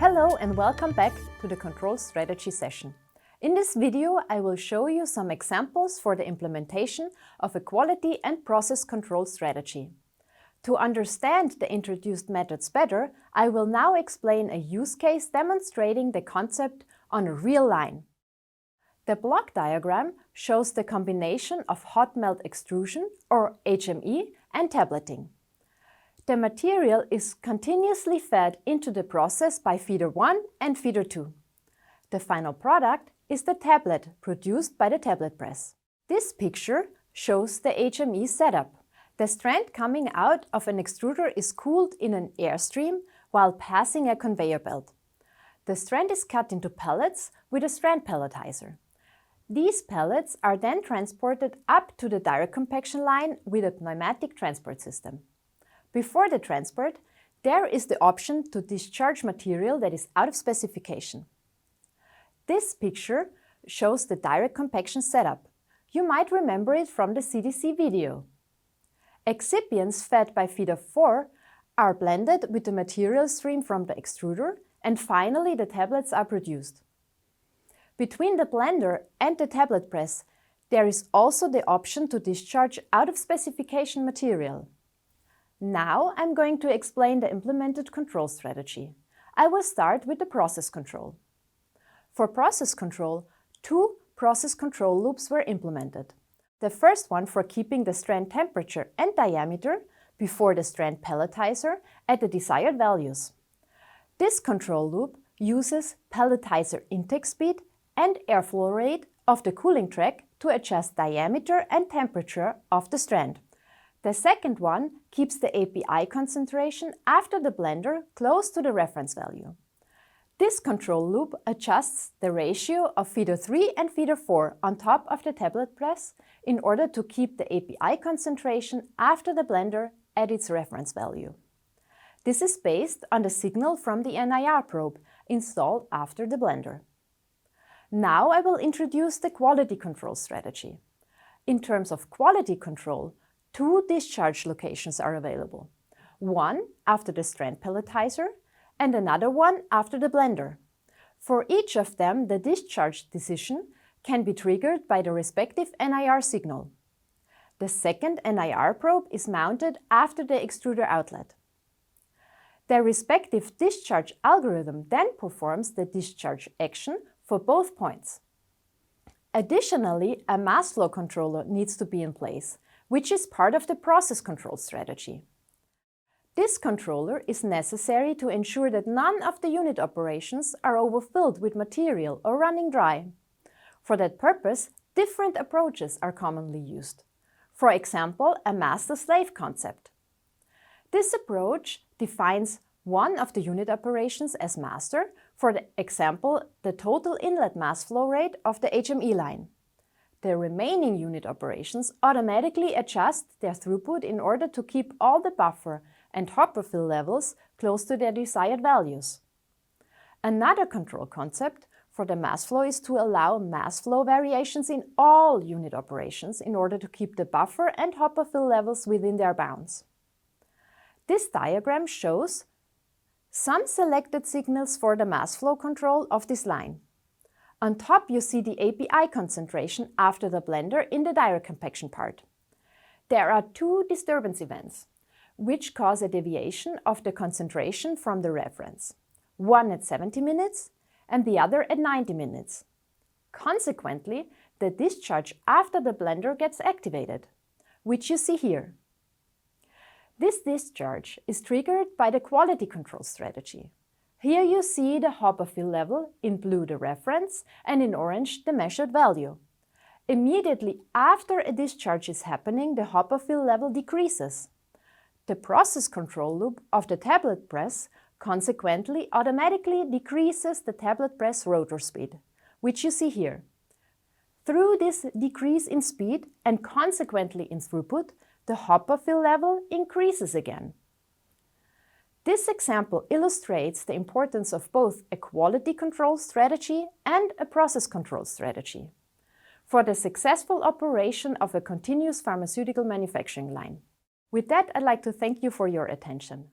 Hello and welcome back to the Control Strategy session. In this video, I will show you some examples for the implementation of a quality and process control strategy. To understand the introduced methods better, I will now explain a use case demonstrating the concept on a real line. The block diagram shows the combination of hot melt extrusion, or HME, and tableting. The material is continuously fed into the process by feeder 1 and feeder 2. The final product is the tablet produced by the tablet press. This picture shows the HME setup. The strand coming out of an extruder is cooled in an airstream while passing a conveyor belt. The strand is cut into pellets with a strand pelletizer. These pellets are then transported up to the direct compaction line with a pneumatic transport system. Before the transport, there is the option to discharge material that is out of specification. This picture shows the direct compaction setup. You might remember it from the CDC video. Excipients fed by feeder 4 are blended with the material stream from the extruder, and finally the tablets are produced. Between the blender and the tablet press, there is also the option to discharge out of specification material. Now I'm going to explain the implemented control strategy. I will start with the process control. For process control, 2 process control loops were implemented. The first one for keeping the strand temperature and diameter before the strand pelletizer at the desired values. This control loop uses pelletizer intake speed and airflow rate of the cooling track to adjust diameter and temperature of the strand. The second one keeps the API concentration after the blender close to the reference value. This control loop adjusts the ratio of feeder 3 and feeder 4 on top of the tablet press in order to keep the API concentration after the blender at its reference value. This is based on the signal from the NIR probe installed after the blender. Now I will introduce the quality control strategy. In terms of quality control, 2 discharge locations are available. One after the strand pelletizer and another one after the blender. For each of them, the discharge decision can be triggered by the respective NIR signal. The second NIR probe is mounted after the extruder outlet. The respective discharge algorithm then performs the discharge action for both points. Additionally, a mass flow controller needs to be in place, which is part of the process control strategy. This controller is necessary to ensure that none of the unit operations are overfilled with material or running dry. For that purpose, different approaches are commonly used. For example, a master-slave concept. This approach defines one of the unit operations as master, for example, the total inlet mass flow rate of the HME line. The remaining unit operations automatically adjust their throughput in order to keep all the buffer and hopper fill levels close to their desired values. Another control concept for the mass flow is to allow mass flow variations in all unit operations in order to keep the buffer and hopper fill levels within their bounds. This diagram shows some selected signals for the mass flow control of this line. On top you see the API concentration after the blender in the direct compaction part. There are 2 disturbance events, which cause a deviation of the concentration from the reference, one at 70 minutes and the other at 90 minutes. Consequently, the discharge after the blender gets activated, which you see here. This discharge is triggered by the quality control strategy. Here you see the hopper fill level, in blue the reference, and in orange the measured value. Immediately after a discharge is happening, the hopper fill level decreases. The process control loop of the tablet press consequently automatically decreases the tablet press rotor speed, which you see here. Through this decrease in speed and consequently in throughput, the hopper fill level increases again. This example illustrates the importance of both a quality control strategy and a process control strategy for the successful operation of a continuous pharmaceutical manufacturing line. With that, I'd like to thank you for your attention.